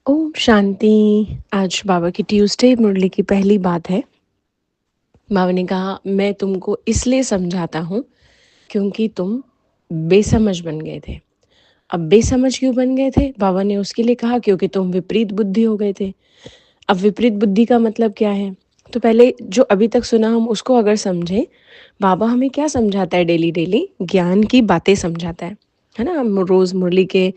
ओम शांति। आज बाबा की ट्यूसडे मुरली की पहली बात है। बाबा ने कहा, मैं तुमको इसलिए समझाता हूँ क्योंकि तुम बेसमझ बन गए थे। अब बेसमझ क्यों बन गए थे? बाबा ने उसके लिए कहा क्योंकि तुम विपरीत बुद्धि हो गए थे। अब विपरीत बुद्धि का मतलब क्या है? तो पहले जो अभी तक सुना हम उसको अगर समझे, बाबा हमें क्या समझाता है? डेली डेली ज्ञान की बातें समझाता है ना। हम रोज मुरली के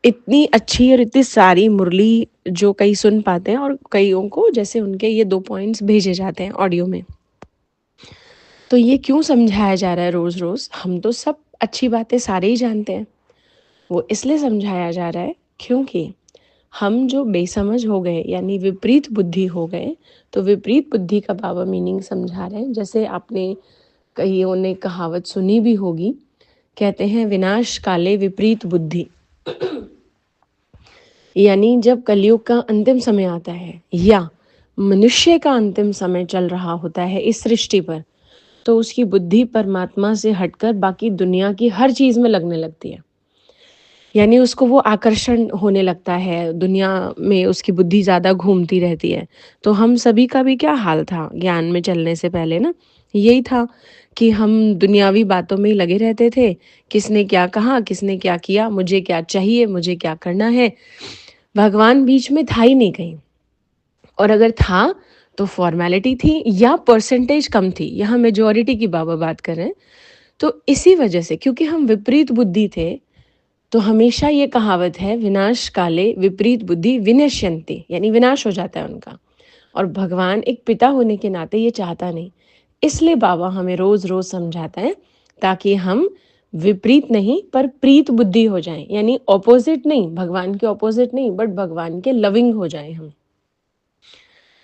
इतनी अच्छी और इतनी सारी मुरली जो कई सुन पाते हैं और कईयों को जैसे उनके ये 2 पॉइंट्स भेजे जाते हैं ऑडियो में। तो ये क्यों समझाया जा रहा है रोज़-रोज़? हम तो सब अच्छी बातें सारे ही जानते हैं। वो इसलिए समझाया जा रहा है क्योंकि हम जो बेसमझ हो गए यानी विपरीत बुद्धि हो गए, तो विपरीत बुद्धि का बाबा मीनिंग समझा रहे हैं। जैसे आपने कईयों ने कहावत सुनी भी होगी, कहते हैं विनाश काले विपरीत बुद्धि। यानी जब कलयुग का अंतिम समय आता है या मनुष्य का अंतिम समय चल रहा होता है इस सृष्टि पर, तो उसकी बुद्धि परमात्मा से हटकर बाकी दुनिया की हर चीज में लगने लगती है। यानी उसको वो आकर्षण होने लगता है, दुनिया में उसकी बुद्धि ज्यादा घूमती रहती है। तो हम सभी का भी क्या हाल था ज्ञान में चलने से पहले ना, यही था कि हम दुनियावी बातों में ही लगे रहते थे। किसने क्या कहा, किसने क्या किया, मुझे क्या चाहिए, मुझे क्या करना है। भगवान बीच में था ही नहीं कहीं। और अगर था तो फॉर्मेलिटी थी या परसेंटेज कम थी। यहाँ मेजॉरिटी की बाबा बात कर रहे हैं। तो इसी वजह से क्योंकि हम विपरीत बुद्धि थे, तो हमेशा ये कहावत है विनाश काले विपरीत बुद्धि विनश्यन्ति, यानी विनाश हो जाता है उनका। और भगवान एक पिता होने के नाते ये चाहता नहीं। इसलिए बाबा हमें रोज रोज समझाता है ताकि हम विपरीत नहीं पर प्रीत बुद्धि हो जाएं, यानी ऑपोजिट नहीं, भगवान के ऑपोजिट नहीं, बट भगवान के लविंग हो जाएं हम।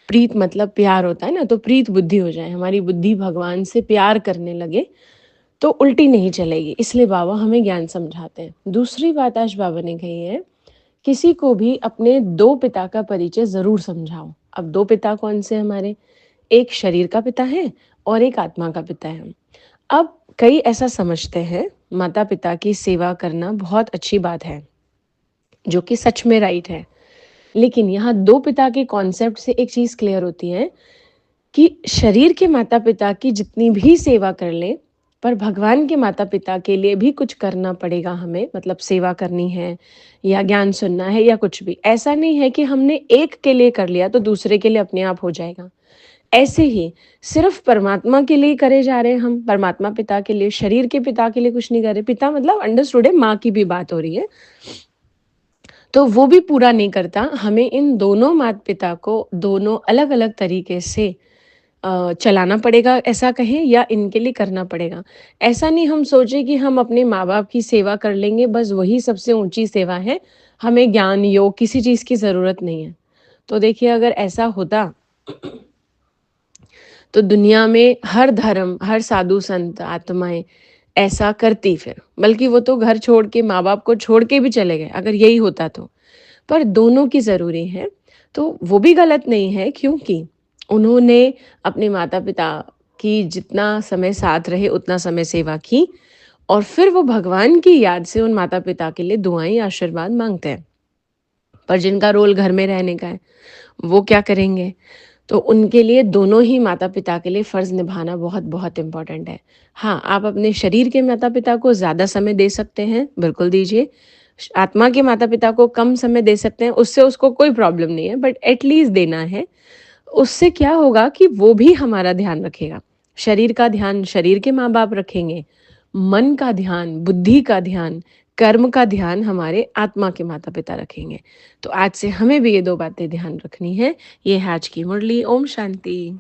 प्रीत मतलब प्यार होता है ना, तो प्रीत बुद्धि हो जाए, हमारी बुद्धि भगवान से प्यार करने लगे, तो उल्टी नहीं चलेगी। इसलिए बाबा हमें ज्ञान समझाते हैं। दूसरी बात आज बाबा ने कही है, किसी को भी अपने दो पिता का परिचय जरूर समझाओ। अब दो पिता कौन से हमारे? एक शरीर का पिता है और एक आत्मा का पिता है। अब कई ऐसा समझते हैं माता पिता की सेवा करना बहुत अच्छी बात है, जो कि सच में राइट है। लेकिन यहाँ दो पिता के कॉन्सेप्ट से एक चीज क्लियर होती है कि शरीर के माता पिता की जितनी भी सेवा कर ले, पर भगवान के माता पिता के लिए भी कुछ करना पड़ेगा हमें। मतलब सेवा करनी है या ज्ञान सुनना है या कुछ भी। ऐसा नहीं है कि हमने एक के लिए कर लिया तो दूसरे के लिए अपने आप हो जाएगा। ऐसे ही सिर्फ परमात्मा के लिए करे जा रहे हैं हम, परमात्मा पिता के लिए, शरीर के पिता के लिए कुछ नहीं कर रहे। पिता मतलब अंडरस्टूड है, माँ की भी बात हो रही है, तो वो भी पूरा नहीं करता। हमें इन दोनों माता पिता को दोनों अलग अलग तरीके से चलाना पड़ेगा, ऐसा कहें, या इनके लिए करना पड़ेगा। ऐसा नहीं हम सोचे कि हम अपने माँ बाप की सेवा कर लेंगे, बस वही सबसे ऊंची सेवा है, हमें ज्ञान योग किसी चीज की जरूरत नहीं है। तो देखिए अगर ऐसा होता तो दुनिया में हर धर्म, हर साधु संत आत्माएं ऐसा करती फिर, बल्कि वो तो घर छोड़ के, माँ बाप को छोड़ के भी चले गए अगर यही होता तो। पर दोनों की ज़रूरी है, तो वो भी गलत नहीं है क्योंकि उन्होंने अपने माता-पिता की जितना समय साथ रहे उतना समय सेवा की, और फिर वो भगवान की याद से उन माता-पिता के लिए दुआएँ, आशीर्वाद माँगते हैं। पर जिनका रोल घर में रहने का है, वो क्या करेंगे? तो उनके लिए दोनों ही माता-पिता के लिए फ़र्ज़ निभाना बहुत-बहुत इम्पोर्टेंट है। हाँ, आप अपने शरीर के माता-पिता को ज़्यादा समय दे सकते हैं, बिल्कुल दीजिए। आत्मा के माता-पिता को कम समय दे सकते हैं, उससे उसको कोई प्रॉब्लम नहीं है, बट एट लीस्ट देना है। उससे क्या होगा कि वो भी हमारा ध्यान रखेगा। शरीर का ध्यान शरीर के माँ-बाप रखेंगे, मन का ध्यान, बुद्धि का ध्यान, कर्म का ध्यान हमारे आत्मा के माता-पिता रखेंगे। तो आज से हमें भी ये 2 बातें ध्यान रखनी है। ये है आज की मुरली। ओम शांति।